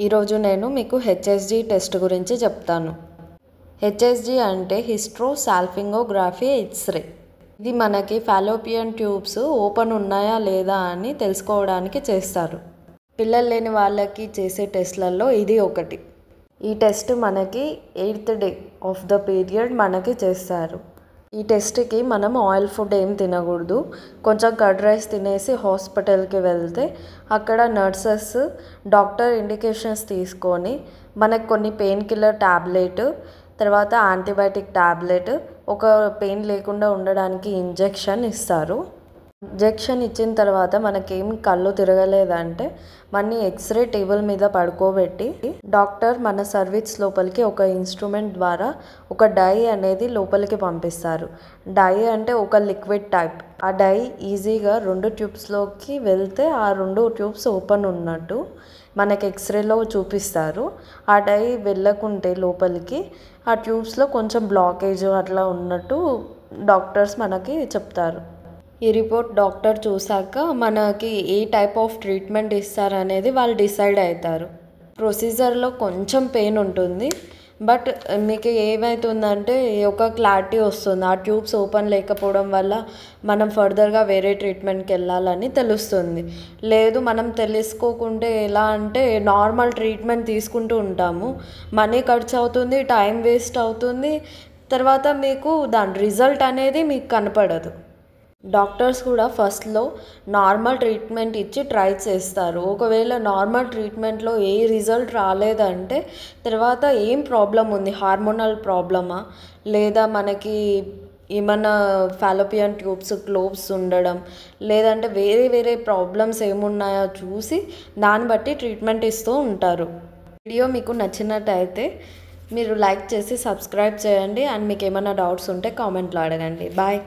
ఈరోజు నేను మీకు హెచ్ఎస్జి టెస్ట్ గురించి చెప్తాను. హెచ్ఎస్జి అంటే హిస్ట్రోసాల్పింగోగ్రఫీ ఎక్స్రే. ఇది మనకి ఫాలోపియన్ ట్యూబ్స్ ఓపెన్ ఉన్నాయా లేదా అని తెలుసుకోవడానికి చేస్తారు. పిల్లలు లేని వాళ్ళకి చేసే టెస్ట్లలో ఇది ఒకటి. ఈ టెస్ట్ మనకి 8th day of the period మనకి చేస్తారు. ఈ టెస్ట్కి మనం ఆయిల్ ఫుడ్ ఏం తినకూడదు. కొంచెం కర్డ్ రైస్ తినేసి హాస్పిటల్కి వెళ్తే అక్కడ నర్సెస్ డాక్టర్ ఇండికేషన్స్ తీసుకొని మనకు కొన్ని పెయిన్ కిల్లర్ ట్యాబ్లెట్, తర్వాత యాంటీబయాటిక్ ట్యాబ్లెట్, ఒక పెయిన్ లేకుండా ఉండడానికి ఇంజెక్షన్ ఇస్తారు. ఇంజెక్షన్ ఇచ్చిన తర్వాత మనకేం కళ్ళు తిరగలేదంటే మన ఎక్స్రే టేబుల్ మీద పడుకోబెట్టి డాక్టర్ మన సర్వీస్ లోపలికి ఒక ఇన్స్ట్రుమెంట్ ద్వారా ఒక డై అనేది లోపలికి పంపిస్తారు. డై అంటే ఒక లిక్విడ్ టైప్. ఆ డై ఈజీగా 2 ట్యూబ్స్లోకి వెళ్తే ఆ 2 ట్యూబ్స్ ఓపెన్ ఉన్నట్టు మనకి ఎక్స్రేలో చూపిస్తారు. ఆ డై వెళ్ళకుంటే లోపలికి ఆ ట్యూబ్స్లో కొంచెం బ్లాకేజ్ అట్లా ఉన్నట్టు డాక్టర్స్ మనకి చెప్తారు. ఈ రిపోర్ట్ డాక్టర్ చూసాక మనకి ఏ టైప్ ఆఫ్ ట్రీట్మెంట్ ఇస్తారనేది వాళ్ళు డిసైడ్ అవుతారు. ప్రొసీజర్లో కొంచెం పెయిన్ ఉంటుంది, బట్ మీకు ఏమవుతుందంటే ఒక క్లారిటీ వస్తుంది. ఆ ట్యూబ్స్ ఓపెన్ లేకపోవడం వల్ల మనం ఫర్దర్గా వేరే ట్రీట్మెంట్కి వెళ్ళాలని తెలుస్తుంది. లేదు మనం తెలుసుకోకుంటే ఎలా అంటే నార్మల్ ట్రీట్మెంట్ తీసుకుంటూ ఉంటాము, మనీ ఖర్చు అవుతుంది, టైం వేస్ట్ అవుతుంది, తర్వాత మీకు దాని రిజల్ట్ అనేది మీకు కనపడదు. డాక్టర్స్ కూడా ఫస్ట్లో నార్మల్ ట్రీట్మెంట్ ఇచ్చి ట్రై చేస్తారు. ఒకవేళ నార్మల్ ట్రీట్మెంట్లో ఏ రిజల్ట్ రాలేదంటే తర్వాత ఏం ప్రాబ్లం ఉంది, హార్మోనల్ ప్రాబ్లమా లేదా మనకి ఏమన్నా ఫాలోపియన్ ట్యూబ్స్ క్లోవ్స్ ఉండడం లేదంటే వేరే వేరే ప్రాబ్లమ్స్ ఏమున్నాయో చూసి దాన్ని బట్టి ట్రీట్మెంట్ ఇస్తూ ఉంటారు. వీడియో మీకు నచ్చినట్టయితే మీరు లైక్ చేసి సబ్స్క్రైబ్ చేయండి. అండ్ మీకు ఏమైనా డౌట్స్ ఉంటే కామెంట్లో అడగండి. బాయ్.